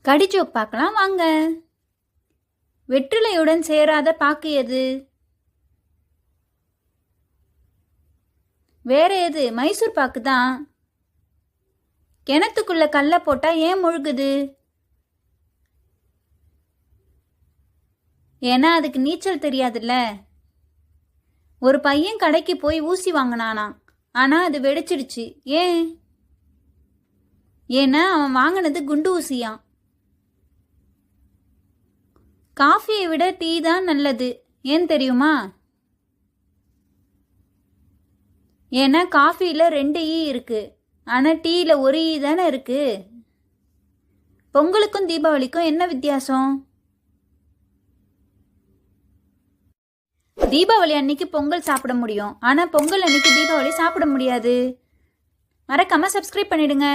கடி ஜோக் பார்க்கலாம் வாங்க. வெற்றிலையுடன் சேராத பாக்கு எது? வேற எது? மைசூர் பாக்கு தான். கிணத்துக்குள்ள கல்ல போட்டா ஏன் முழுகுது? ஏன்னா அதுக்கு நீச்சல் தெரியாதுல்ல. ஒரு பையன் கடைக்கு போய் ஊசி வாங்கினானா, ஆனா அது வெடிச்சிடுச்சு. ஏன்? ஏன்னா அவன் வாங்கினது குண்டு ஊசியான். காஃபியை விட டீ தான் நல்லது. ஏன் தெரியுமா? ஏன்னா காஃபியில் 2 ஈ இருக்கு, ஆனால் டீயில் 1 ஈ தானே இருக்கு. பொங்கலுக்கும் தீபாவளிக்கும் என்ன வித்தியாசம்? தீபாவளி அன்னைக்கு பொங்கல் சாப்பிட முடியும், ஆனால் பொங்கல் அன்னைக்கு தீபாவளி சாப்பிட முடியாது. மறக்காம சப்ஸ்கிரைப் பண்ணிடுங்க.